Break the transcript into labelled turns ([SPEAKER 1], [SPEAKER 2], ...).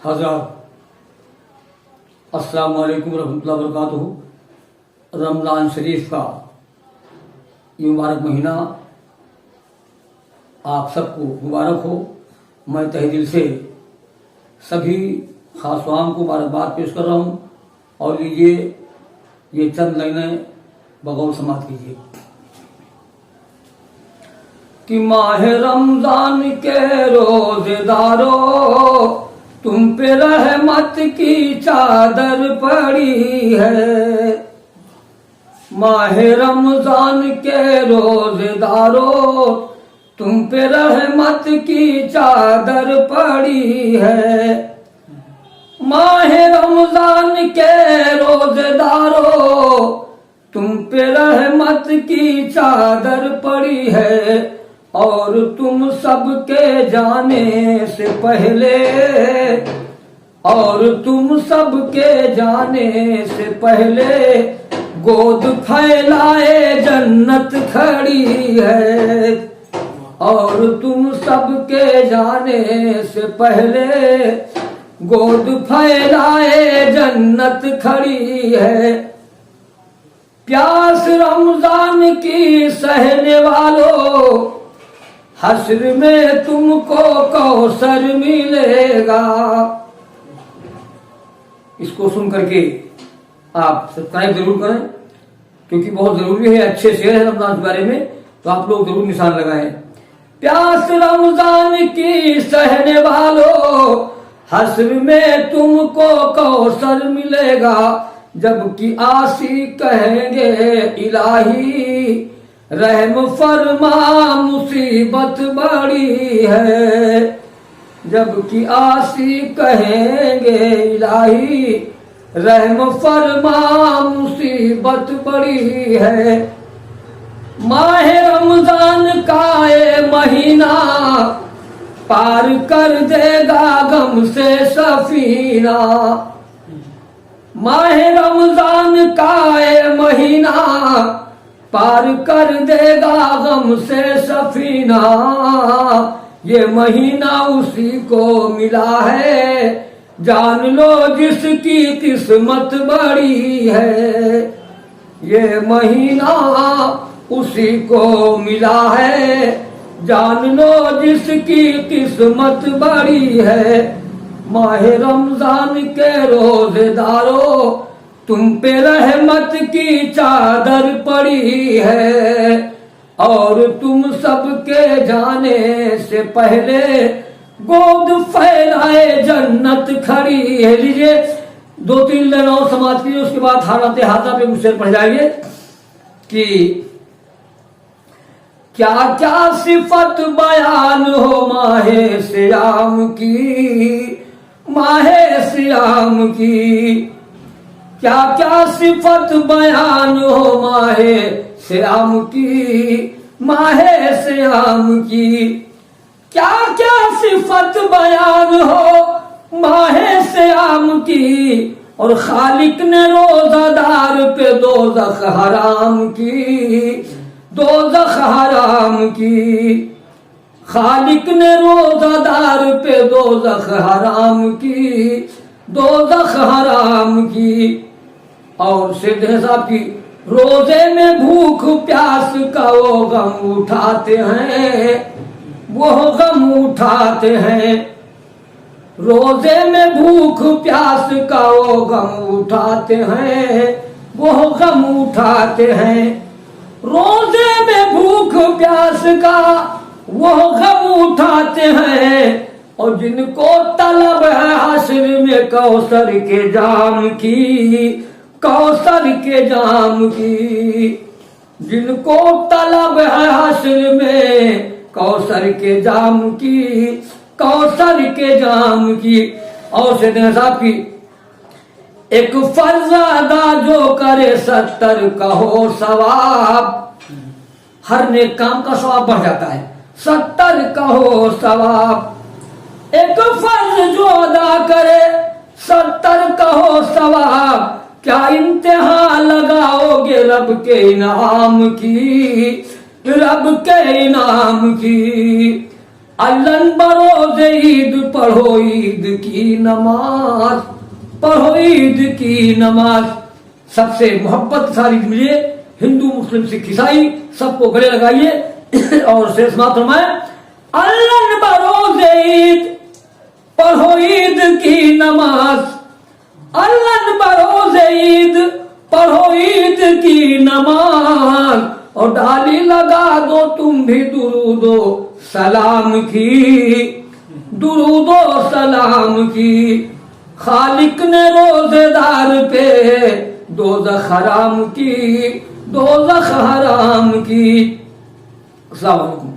[SPEAKER 1] हज़रत अस्सलाम वालेकुम रहमतुल्लाहि व बरकातुहू। रमज़ान शरीफ का ये मुबारक महीना आप सबको मुबारक हो। मैं तहे दिल से सभी खासवाम को मुबारकबाद पेश कर रहा हूँ और लीजिए ये चंद लाइनें बगौर समात कीजिए कि माह रमजान के रोजेदारों तुम पे रहमत की चादर पड़ी है। माह रमजान के रोजेदारों तुम पे रहमत की चादर पड़ी है। माह रमजान के रोजेदारों तुम पे रहमत की चादर पड़ी है और तुम सबके जाने से पहले गोद फैलाए जन्नत खड़ी है और तुम सबके जाने से पहले गोद फैलाए जन्नत खड़ी है। प्यास रमजान की सहने वालों हश्र में तुमको कौसर मिलेगा। इसको सुन करके आप सब्सक्राइब जरूर करें क्योंकि बहुत जरूरी है, अच्छे शेर है रमजान के बारे में, तो आप लोग जरूर निशान लगाएं। प्यास रमजान की सहने वालों हश्र में तुमको कौसर मिलेगा। जबकि आसी कहेंगे इलाही रहम फरमा मुसीबत बड़ी है। जबकि आसी कहेंगे इलाही रहम फरमा मुसीबत बड़ी है। माह रमजान का ये महीना पार कर देगा गम से सफीना। माह रमजान का ये महीना पार कर देगा गम से सफीना। ये महीना उसी को मिला है, जान लो जिसकी किस्मत बड़ी है। ये महीना उसी को मिला है, जान लो जिसकी किस्मत बड़ी है। माह रमजान के रोजेदारों तुम पे रहमत की चादर पड़ी है और तुम सबके जाने से पहले गोद फैलाए जन्नत खड़ी है। लीजिए 2-3 लाइन और समाप्त कीजिए, उसके बाद हालत हाजा पे मुझसे पढ़ जाएंगे कि क्या क्या सिफत बयान हो माहे सियाम की। माहे सियाम की क्या क्या सिफत बयान हो माहे सियाम की। माहे सियाम की क्या क्या सिफत बयान हो माहे सियाम की। और खालिक ने रोजादार पे दोज़ख हराम की, दोज़ख हराम की। खालिक ने रोजादार पे दोज़ख हराम की, दोज़ख हराम की। और सिद्ध साहब की रोजे में भूख प्यास का वो गम उठाते हैं, वो गम उठाते हैं। रोजे में भूख प्यास का वो गम उठाते हैं, वो गम उठाते हैं। रोजे में भूख प्यास का वो गम उठाते हैं और जिनको तलब है हश्र में कौसर के जाम की, कौसर के जाम की। जिनको तलब है हश्र में कौसर के जाम की, कौसर के जाम की। और सैयदना साहब की एक फर्ज अदा जो करे 70 कहो सवाब। हर नेक काम का सवाब बढ़ जाता है, 70 कहो सवाब। एक फर्ज जो अदा करे 70 कहो सवाब। क्या इंतहा लगाओगे रब के इनाम की, रब के इनाम की। अल्लन बरोज ईद पढ़ो ईद की नमाज, पढ़ो ईद की नमाज। सबसे मोहब्बत सारी मिले, हिंदू मुस्लिम सिख ईसाई सबको गले लगाइए और शेष मात्र में अल्लन बरोज ईद पढ़ो ईद की नमाज, अल्लन बरोज ईद पढ़ो ईद की नमाज, और डाली लगा दो तुम भी दुरूदो सलाम की, दुरूदो सलाम की। खालिक ने रोजेदार पे दोज़ख हराम की, दोज़ख हराम की। अस्सलाम वालेकुम।